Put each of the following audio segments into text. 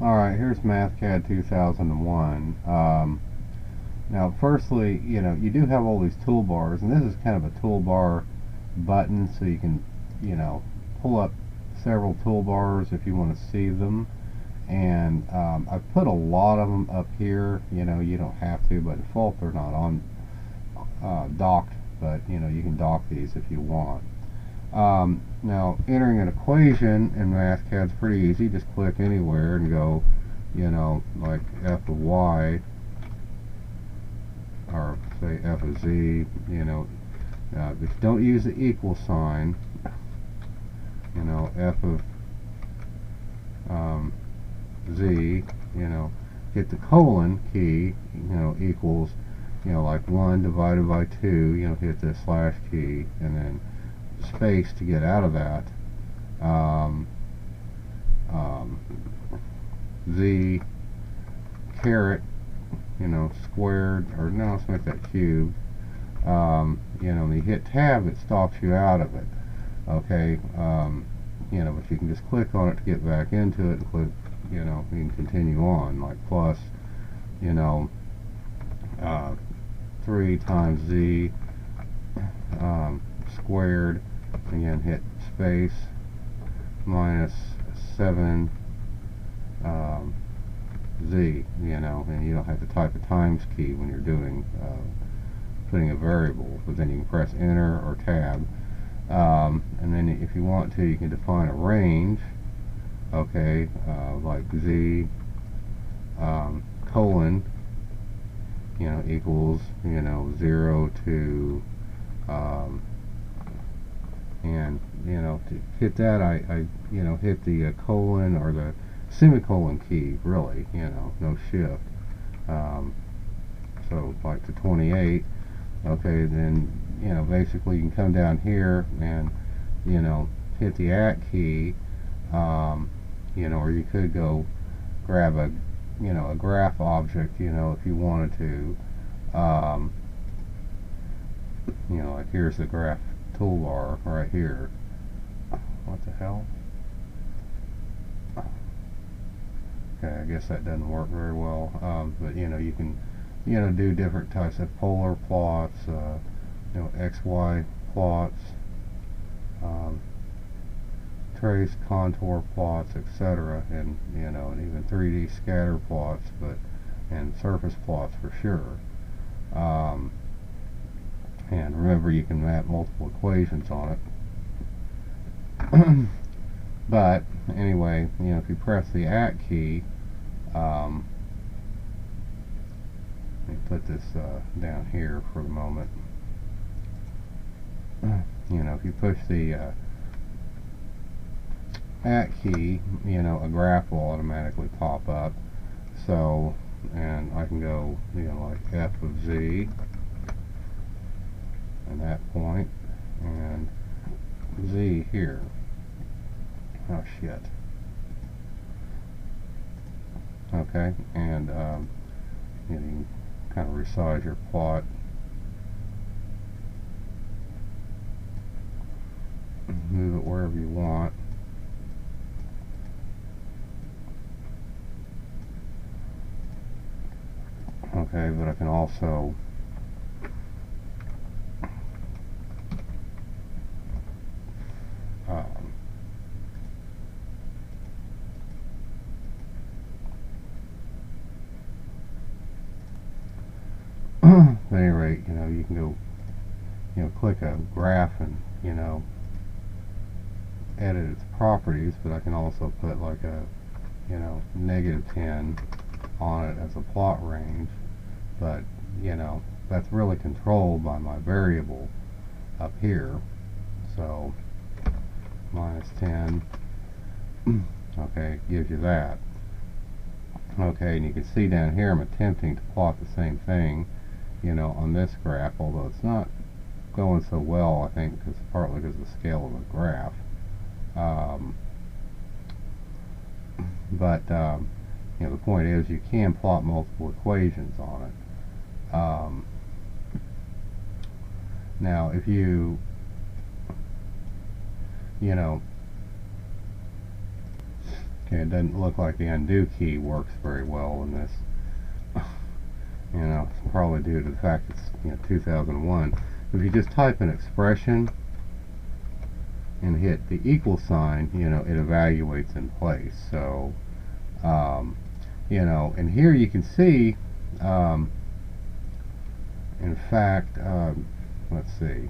Alright, here's MathCad 2001. Now, firstly, you do have all these toolbars, and this is kind of a toolbar button, so you can, pull up several toolbars if you want to see them. And I've put a lot of them up here. You don't have to, by default they're not on docked, but you can dock these if you want. Now, entering an equation in MathCad is pretty easy. Just click anywhere and go, like f of y, or say f of z, but don't use the equal sign. F of z, hit the colon key, equals, like 1 divided by 2, hit the slash key, and then space to get out of that. Z caret, squared, or no, let's make that cubed. When you hit tab, it stops you out of it. Okay, but you can just click on it to get back into it and click, you can continue on, like plus, 3 times z squared, again hit space, minus 7 z, and you don't have to type a times key when you're doing putting a variable, but then you can press enter or tab, and then if you want to, you can define a range. Okay, like z colon, equals 0 to and to hit that, I hit the colon or the semicolon key, really, no shift. So like to 28. Okay, then basically you can come down here and hit the at key, or you could go grab a a graph object, if you wanted to, like here's the graph toolbar right here. What the hell? Okay, I guess that doesn't work very well, but you can do different types of polar plots, XY plots, trace, contour plots, etc., and and even 3D scatter plots, and surface plots for sure. And remember, you can map multiple equations on it. But anyway, if you press the at key, let me put this down here for the moment. If you push the at key, a graph will automatically pop up. So, and I can go, like f of z, and that point, and z here. Oh shit. Okay, and you can kind of resize your plot. Move it wherever you want. Okay, but I can also at any rate, you can go, click a graph and, edit its properties, but I can also put like a, -10 on it as a plot range, but, that's really controlled by my variable up here. So, -10, okay, gives you that. Okay, and you can see down here I'm attempting to plot the same thing, on this graph, although it's not going so well, I think, partly because of the scale of the graph. But the point is, you can plot multiple equations on it. Now, if you, Okay, it doesn't look like the undo key works very well in this. You know, it's probably due to the fact it's 2001. If you just type an expression and hit the equal sign, it evaluates in place. So, and here you can see, in fact, let's see.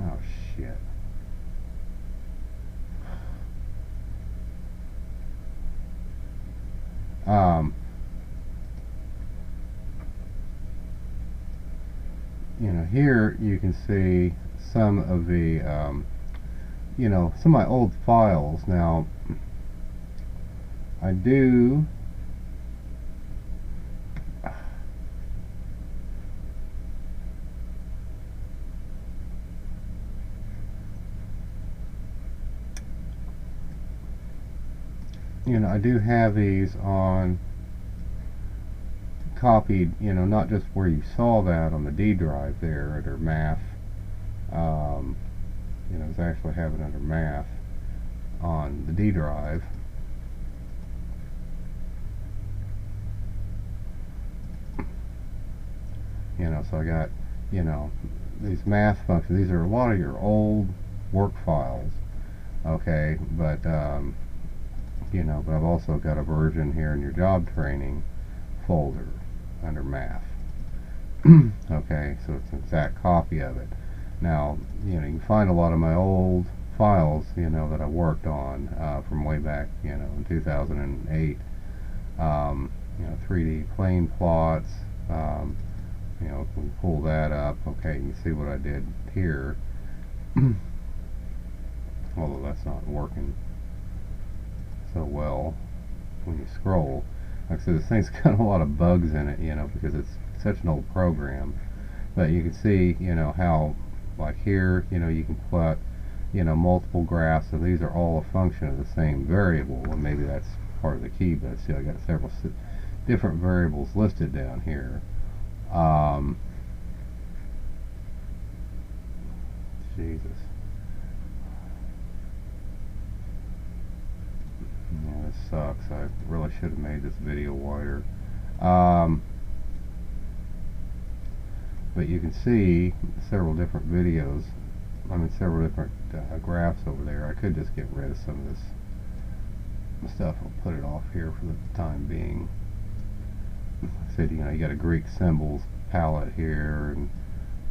Oh shit. Here you can see some of the, some of my old files. Now, I do I do have these on copied, not just where you saw that on the D drive there under math. It's actually have it under math on the D drive. So I got, these math functions. These are a lot of your old work files. Okay, but but I've also got a version here in your job training folder under math. Okay, so it's an exact copy of it. Now, you can find a lot of my old files, that I worked on from way back, in 2008. 3D plane plots. We pull that up. Okay, you can see what I did here. Although that's not working so well when you scroll. Like I said, this thing's got a lot of bugs in it, because it's such an old program. But you can see, how, like here, you can plot, multiple graphs, so these are all a function of the same variable, and maybe that's part of the key, but see, I got several different variables listed down here. Jesus. Yeah, this sucks. I really should have made this video wider. But you can see several different videos. Several different graphs over there. I could just get rid of some of this stuff. I'll put it off here for the time being. I said, you got a Greek symbols palette here, and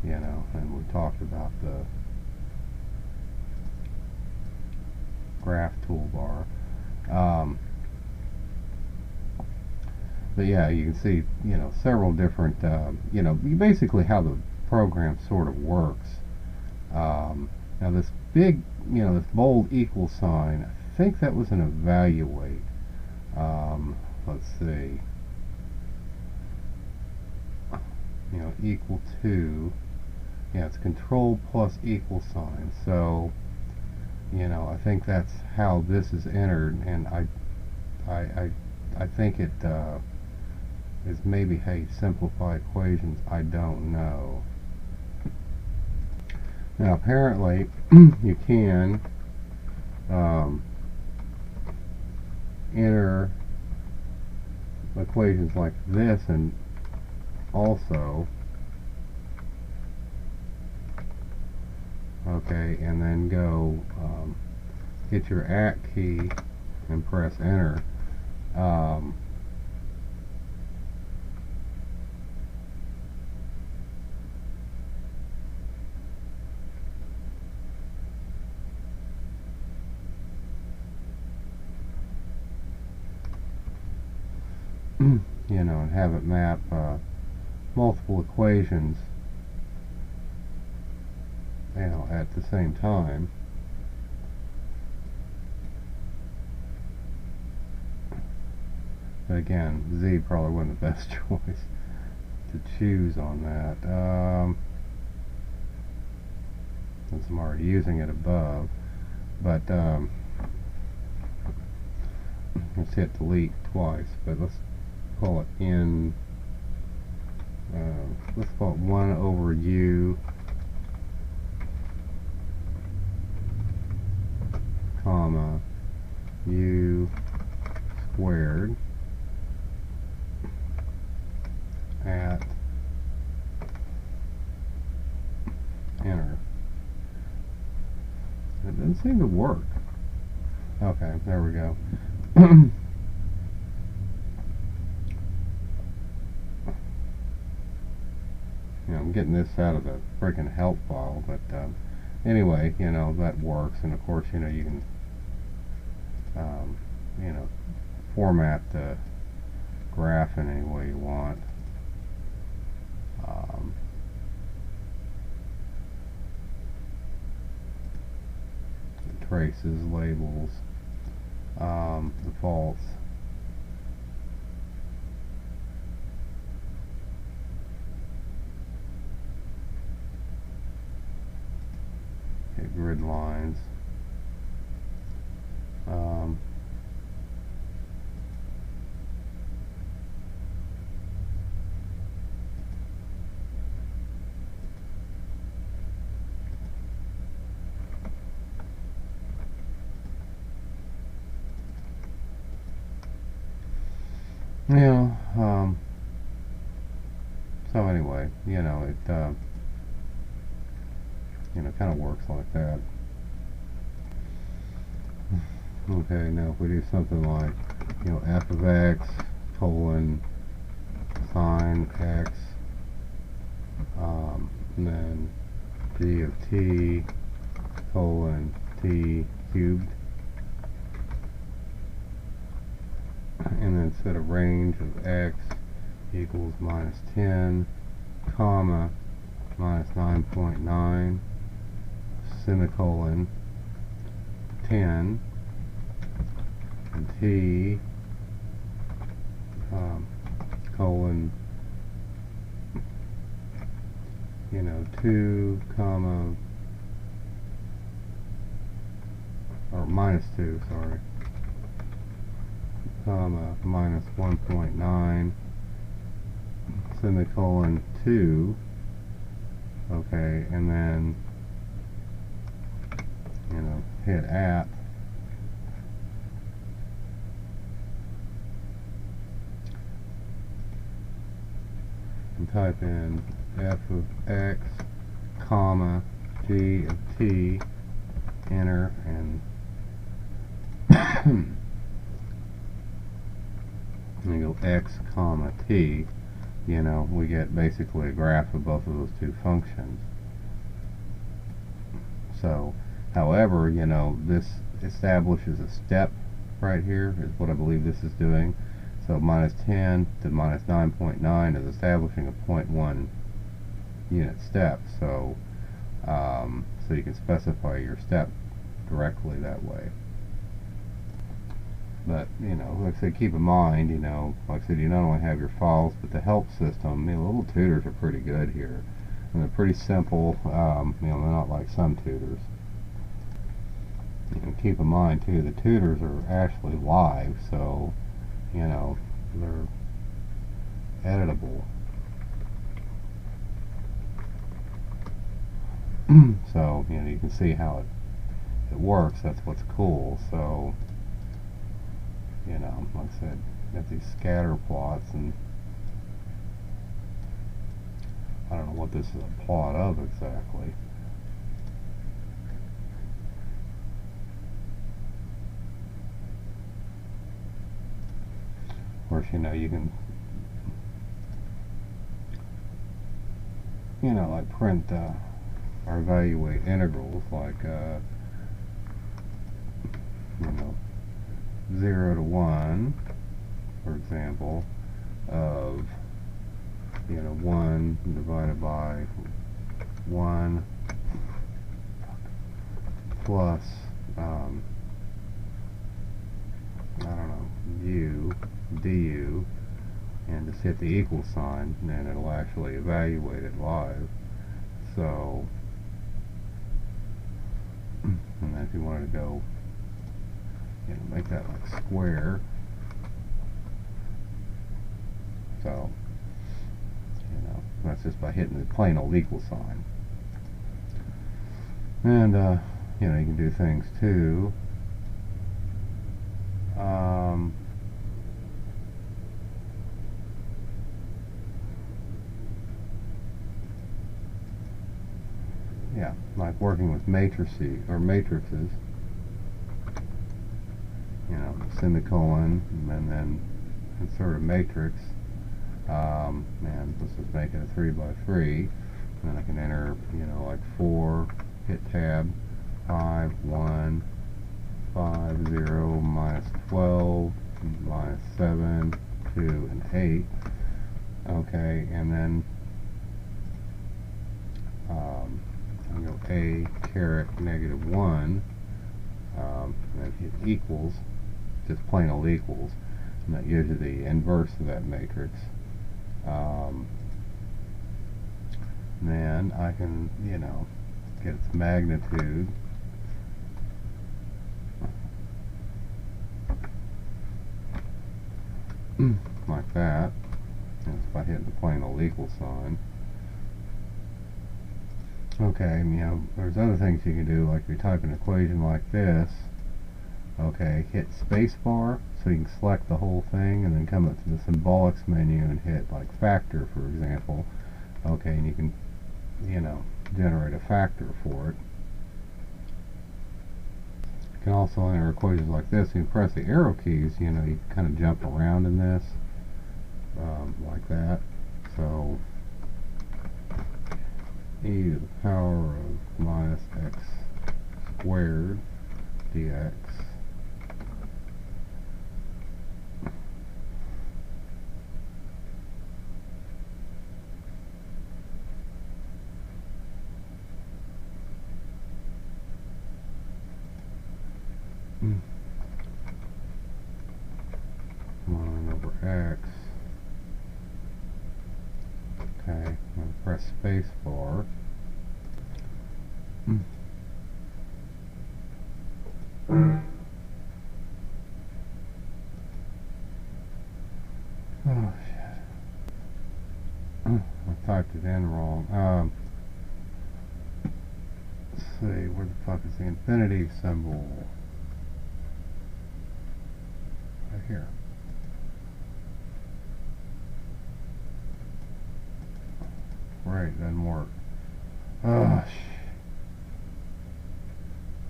and we talked about the graph toolbar. But yeah, you can see, several different, basically how the program sort of works. Now this big, this bold equal sign, I think that was an evaluate. Let's see. Equal to, yeah, it's control plus equal sign. So, I think that's how this is entered, and I think it is maybe how you simplify equations. I don't know. Now apparently you can enter equations like this, and also okay, and then go hit your at key and press enter. And have it map multiple equations, at the same time. But again, Z probably wasn't the best choice to choose on that. Since I'm already using it above. But let's hit delete twice. But let's call it in. Let's call it 1 over U, comma, U squared at enter. It doesn't seem to work. Okay, there we go. I'm getting this out of the freaking help file, but anyway, that works. And of course, you can format the graph in any way you want. Traces, labels, defaults. Okay, grid lines. So anyway, it kind of works like that. Okay, now if we do something like, f of x colon sine x, and then g of t colon t cubed, and then set a range of x equals minus 10, comma, minus 9.9, semicolon, 10, and t, colon, 2, comma, or minus 2, sorry, comma, minus 1.9, semicolon 2, okay, and then hit at, and type in f of x, comma, g of t, enter, and and go x, comma, t, we get basically a graph of both of those two functions. So, however, this establishes a step right here, is what I believe this is doing. So minus 10 to minus 9.9 is establishing a 0.1 unit step. So, so you can specify your step directly that way. But, like I said, keep in mind, like I said, you not only have your files, but the help system. The little tutors are pretty good here. And they're pretty simple. They're not like some tutors. Keep in mind, too, the tutors are actually live, so, they're editable. So, you can see how it works. That's what's cool. So, like I said, got these scatter plots, and I don't know what this is a plot of exactly. Of course, you can, like print or evaluate integrals, like 0 to 1, for example, of 1 divided by 1 plus I don't know, u du, and just hit the equal sign, and then it'll actually evaluate it live. So, and then if you wanted to go, make that like square. So, that's just by hitting the plain old equal sign. And, you can do things too. like working with matrices or matrices, you know, semicolon and then insert a matrix. And let's just make it a 3 by 3. Then I can enter, you know, like 4, hit tab, 5, 1, 5, 0, minus 12, minus 7, 2, and 8. Okay, and then I'll go A caret -1, and then hit equals, just plain old equals, and that gives you the inverse of that matrix. Then I can, you know, get its magnitude. Like that. And it's by hitting the plain old equal sign. Okay, you know, there's other things you can do, like if you type an equation like this, okay, hit spacebar so you can select the whole thing and then come up to the symbolics menu and hit like factor, for example. Okay, and you can, you know, generate a factor for it. You can also enter equations like this. You can press the arrow keys, you know, you can kind of jump around in this, like that. So e to the power of minus x squared dx x. Okay, I'm going to press space bar. Oh shit. I typed it in wrong. Let's see, where the fuck is the infinity symbol? Right here. Right, doesn't work. Oh,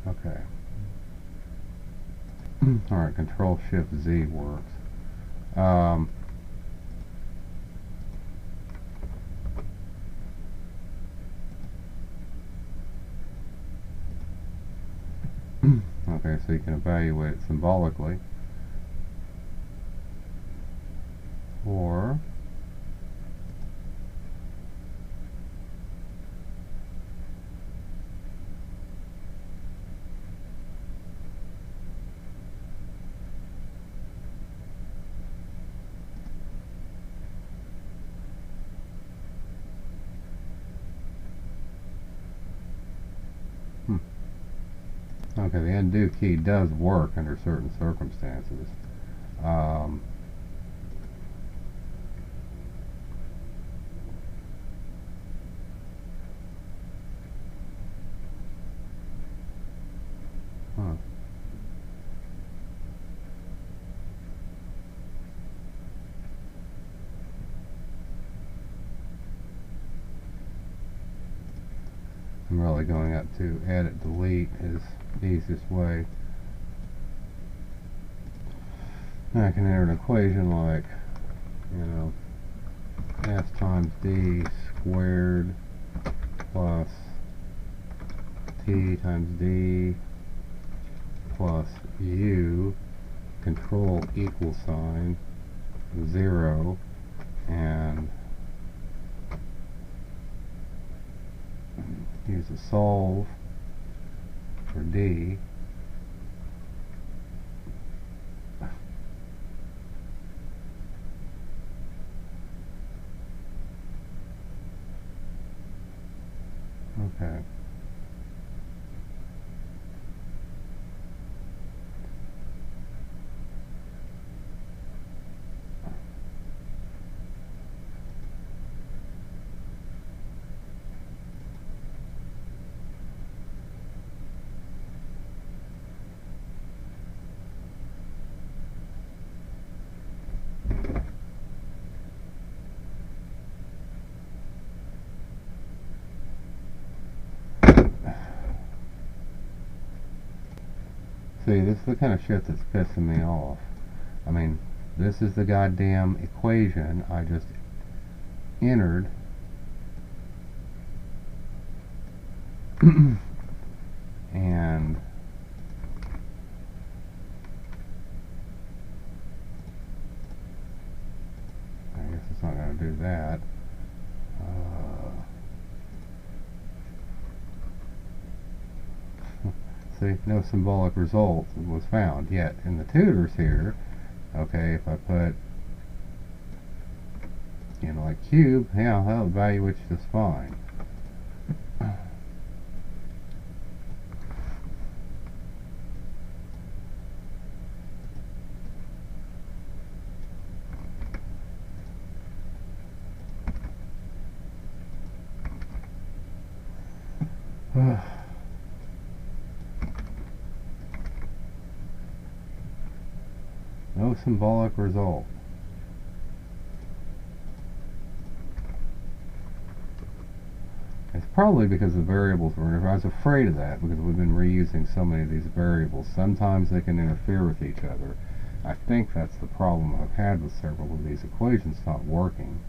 okay. Alright, Control Shift Z works. Okay, so you can evaluate it symbolically. Or okay, the undo key does work under certain circumstances. I'm really going up to edit delete is the easiest way. Now I can enter an equation like, you know, f times d squared plus t times d plus u, control equal sign 0, and use a solve for d. Okay. see, this is the kind of shit that's pissing me off. I mean, this is the goddamn equation I just entered. And I guess it's not going to do that. See, no symbolic result was found yet in the tutors here. Okay, if I put, you know, like cube, yeah, that'll evaluate just fine. No symbolic result. It's probably because the variables were, I was afraid of that because we've been reusing so many of these variables. Sometimes they can interfere with each other. I think that's the problem I've had with several of these equations not working.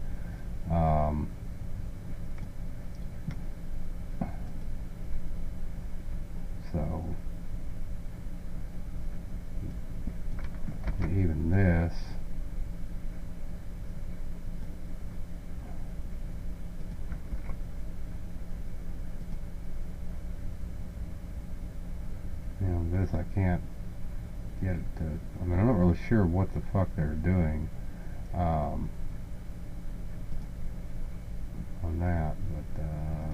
So even this, you know, this I can't get it to, I mean, I'm not really sure what the fuck they're doing on that, but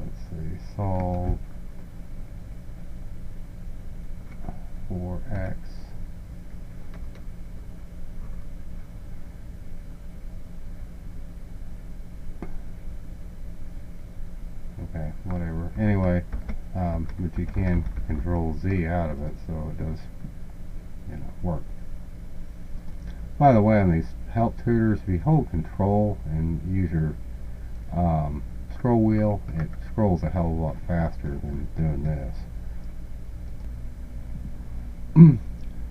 let's see, solve for x okay, whatever. Anyway, but you can control Z out of it, so it does, you know, work. By the way, on these help tutors, if you hold control and use your scroll wheel, it scrolls a hell of a lot faster than doing this.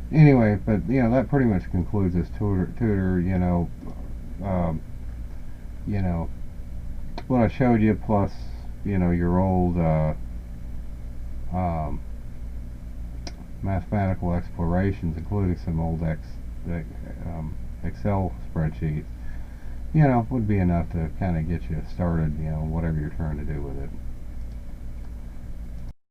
Anyway, but you know, that pretty much concludes this tutor. You know, what I showed you, plus, you know, your old mathematical explorations, including some old Excel spreadsheets, you know, would be enough to kind of get you started, you know, whatever you're trying to do with it.